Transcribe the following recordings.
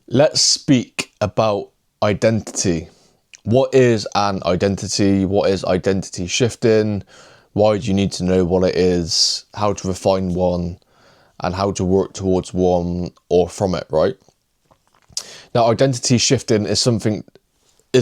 Let's speak about identity. What is an identity? What is identity shifting? Why do you need to know what it is? How to refine one and how to work towards one or from it, right? Now, identity shifting is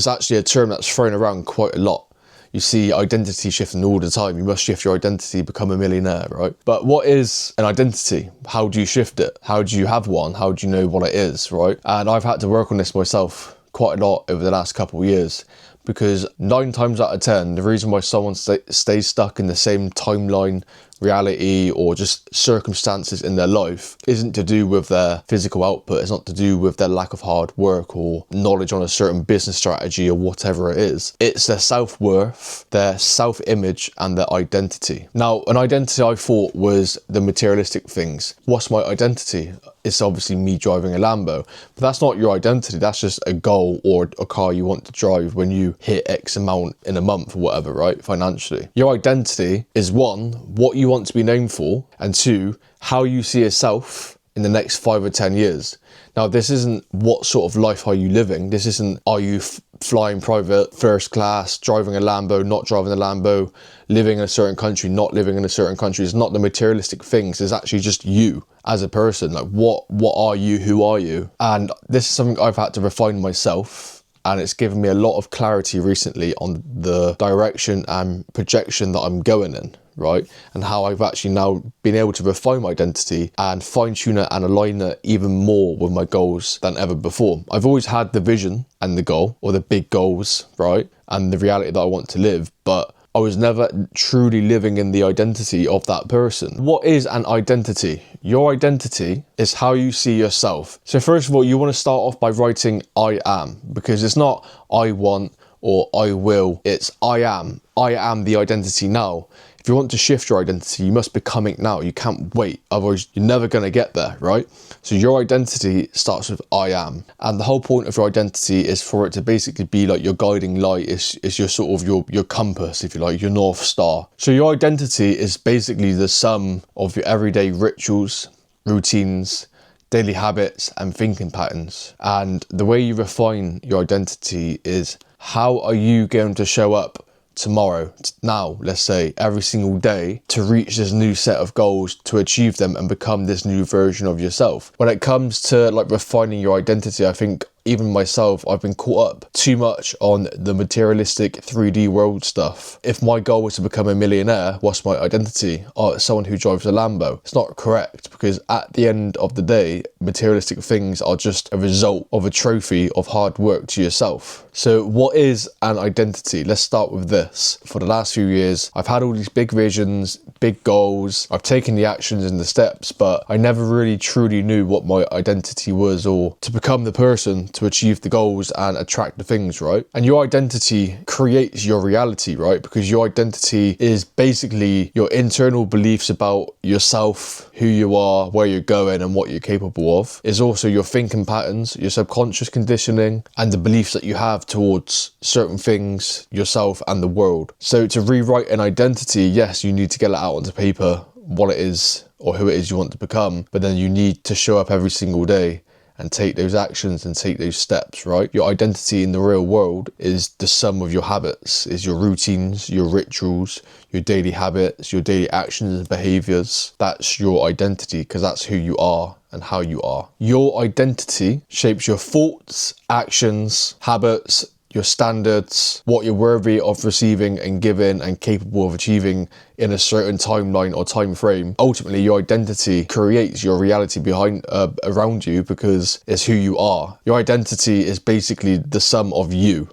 actually a term that's thrown around quite a lot. You see identity shifting all the time. You must shift your identity, become a millionaire, right? But what is an identity? How do you shift it? How do you have one? How do you know what it is, right? And I've had to work on this myself quite a lot over the last couple of years, because 9 times out of 10, the reason why someone stays stuck in the same timeline, reality, or just circumstances in their life isn't to do with their physical output. It's not to do with their lack of hard work or knowledge on a certain business strategy or whatever it is. It's their self-worth, their self-image, and their identity. Now, an identity I thought was the materialistic things. What's my identity? It's obviously me driving a Lambo, but that's not your identity. That's just a goal or a car you want to drive when you hit X amount in a month or whatever, right? Financially. Your identity is 1, what you want to be known for, and 2, how you see yourself in the next 5 or 10 years. Now, this isn't what sort of life are you living. This isn't, are you flying private, first class, driving a Lambo, not driving a Lambo, living in a certain country, not living in a certain country. It's not the materialistic things. It's actually just you as a person. Like, what are you? Who are you? And this is something I've had to refine myself. And it's given me a lot of clarity recently on the direction and projection that I'm going in, right? And how I've actually now been able to refine my identity and fine tune it and align it even more with my goals than ever before. I've always had the vision and the goal, or the big goals, right? And the reality that I want to live, but I was never truly living in the identity of that person. What is an identity? Your identity is how you see yourself. So first of all, you want to start off by writing I am, because it's not I want or I will, it's I am. I am the identity now. If you want to shift your identity, you must become it now. You can't wait, otherwise you're never going to get there, right? So your identity starts with I am. And the whole point of your identity is for it to basically be like your guiding light, is your sort of your compass, if you like, your North Star. So your identity is basically the sum of your everyday rituals, routines, daily habits, and thinking patterns. And the way you refine your identity is, how are you going to show up tomorrow, now, let's say, every single day, to reach this new set of goals, to achieve them and become this new version of yourself. When it comes to like refining your identity, I think even myself, I've been caught up too much on the materialistic 3D world stuff. If my goal was to become a millionaire, what's my identity? Oh, it's someone who drives a Lambo. It's not correct, because at the end of the day, materialistic things are just a result of a trophy of hard work to yourself. So what is an identity? Let's start with this. For the last few years, I've had all these big visions, big goals. I've taken the actions and the steps, but I never really truly knew what my identity was, or to become the person to achieve the goals and attract the things, right? And your identity creates your reality, right? Because your identity is basically your internal beliefs about yourself, who you are, where you're going, and what you're capable of. It's also your thinking patterns, your subconscious conditioning, and the beliefs that you have towards certain things, yourself, and the world. So to rewrite an identity, yes, you need to get it out onto paper, what it is or who it is you want to become, but then you need to show up every single day and take those actions and take those steps, right? Your identity in the real world is the sum of your habits, is your routines, your rituals, your daily habits, your daily actions and behaviors. That's your identity, because that's who you are and how you are. Your identity shapes your thoughts, actions, habits, your standards, what you're worthy of receiving and giving and capable of achieving in a certain timeline or time frame. Ultimately, your identity creates your reality around you, because it's who you are. Your identity is basically the sum of you.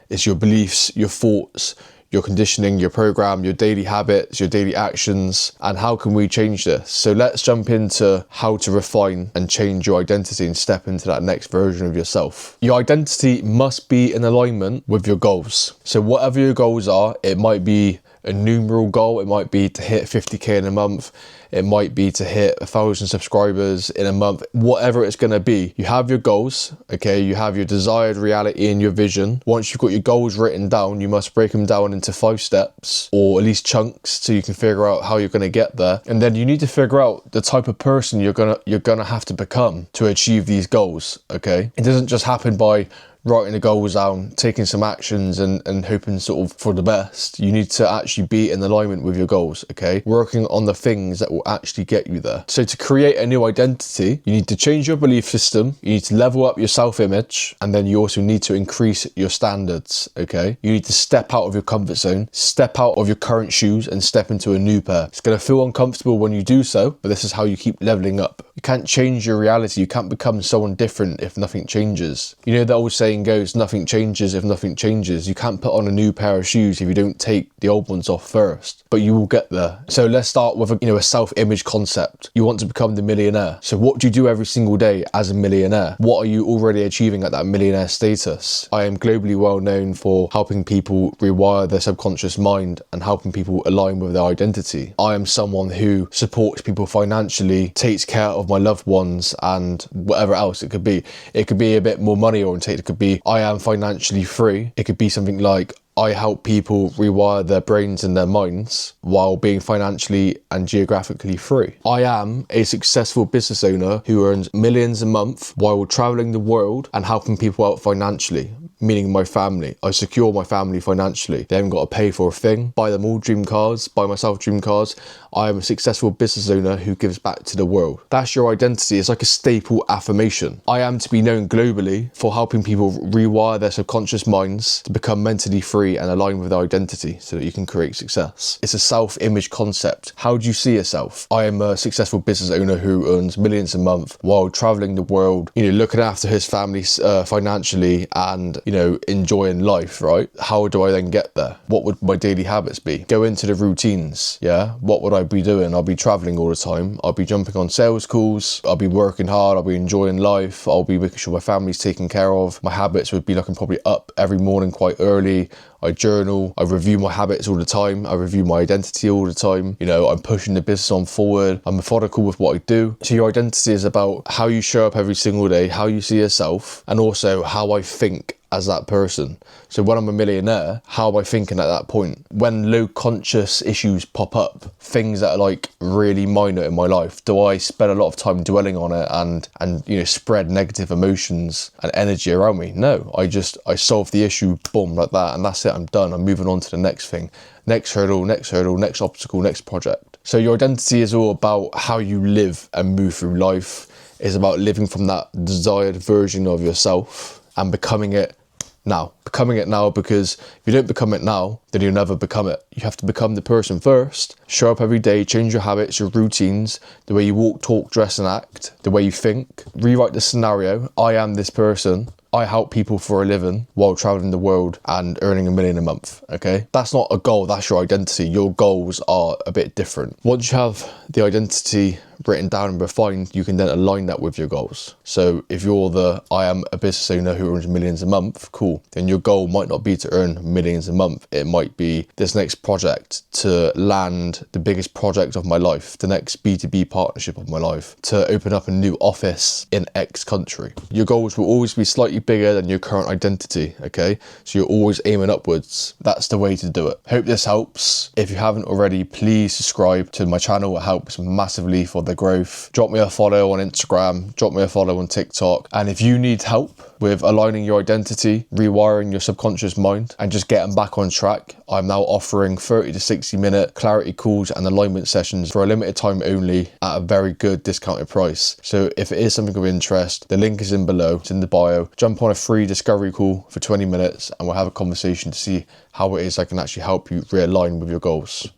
It's your beliefs, your thoughts, your conditioning, your program, your daily habits, your daily actions. And how can we change this? So let's jump into how to refine and change your identity and step into that next version of yourself. Your identity must be in alignment with your goals. So whatever your goals are, it might be a numeral goal. It might be to hit 50k in a month. It might be to hit 1,000 subscribers in a month. Whatever it's going to be, you have your goals, okay? You have your desired reality and your vision. Once you've got your goals written down, you must break them down into 5 steps, or at least chunks, so you can figure out how you're going to get there. And then you need to figure out the type of person you're gonna have to become to achieve these goals, okay? It doesn't just happen by writing the goals down, taking some actions and hoping sort of for the best. You need to actually be in alignment with your goals, okay? Working on the things that will actually get you there. So to create a new identity, you need to change your belief system, you need to level up your self-image, and then you also need to increase your standards, okay? You need to step out of your comfort zone, step out of your current shoes and step into a new pair. It's gonna feel uncomfortable when you do so, but this is how you keep leveling up. You can't change your reality. You can't become someone different if nothing changes. You know, the old saying goes, nothing changes if nothing changes. You can't put on a new pair of shoes if you don't take the old ones off first, but you will get there. So let's start with a self-image concept. You want to become the millionaire. So what do you do every single day as a millionaire? What are you already achieving at that millionaire status? I am globally well known for helping people rewire their subconscious mind and helping people align with their identity. I am someone who supports people financially, takes care of my loved ones, and whatever else it could be. It could be a bit more money oriented. It could be I am financially free. It could be something like I help people rewire their brains and their minds while being financially and geographically free. I am a successful business owner who earns millions a month while traveling the world and helping people out financially, meaning my family. I secure my family financially. They haven't got to pay for a thing. Buy them all dream cars, buy myself dream cars. I am a successful business owner who gives back to the world. That's your identity. It's like a staple affirmation. I am to be known globally for helping people rewire their subconscious minds to become mentally free and align with their identity so that you can create success. It's a self-image concept. How do you see yourself? I am a successful business owner who earns millions a month while traveling the world, looking after his family financially and, enjoying life, right? How do I then get there? What would my daily habits be? Go into the routines, yeah? What would I be doing? I'll be traveling all the time. I'll be jumping on sales calls. I'll be working hard. I'll be enjoying life. I'll be making sure my family's taken care of. My habits would be like I'm probably up every morning quite early. I journal, I review my habits all the time, I review my identity all the time, I'm pushing the business on forward, I'm methodical with what I do. So your identity is about how you show up every single day, how you see yourself, and also how I think as that person. So when I'm a millionaire, how am I thinking at that point? When low conscious issues pop up, things that are like really minor in my life, do I spend a lot of time dwelling on it and spread negative emotions and energy around me? No, I solve the issue, boom, like that, and that's it, I'm done. I'm moving on to the next thing. Next hurdle, next obstacle, next project. So your identity is all about how you live and move through life. It's about living from that desired version of yourself and becoming it now. Becoming it now, because if you don't become it now, then you'll never become it. You have to become the person first. Show up every day, change your habits, your routines, the way you walk, talk, dress and act, the way you think. Rewrite the scenario. I am this person. I help people for a living while traveling the world and earning $1 million a month, okay? That's not a goal, that's your identity. Your goals are a bit different. Once you have the identity written down and refined, you can then align that with your goals. So if you're I am a business owner who earns millions a month, cool. Then your goal might not be to earn millions a month. It might be this next project, to land the biggest project of my life, the next B2B partnership of my life, to open up a new office in X country. Your goals will always be slightly bigger than your current identity, okay? So you're always aiming upwards. That's the way to do it. Hope this helps. If you haven't already, please subscribe to my channel. It helps massively for the growth. Drop me a follow on Instagram, drop me a follow on TikTok. And if you need help with aligning your identity, rewiring your subconscious mind, and just getting back on track, I'm now offering 30 to 60 minute clarity calls and alignment sessions for a limited time only at a very good discounted price. So if it is something of interest, the link is in below, it's in the bio. Jump on a free discovery call for 20 minutes and we'll have a conversation to see how it is I can actually help you realign with your goals.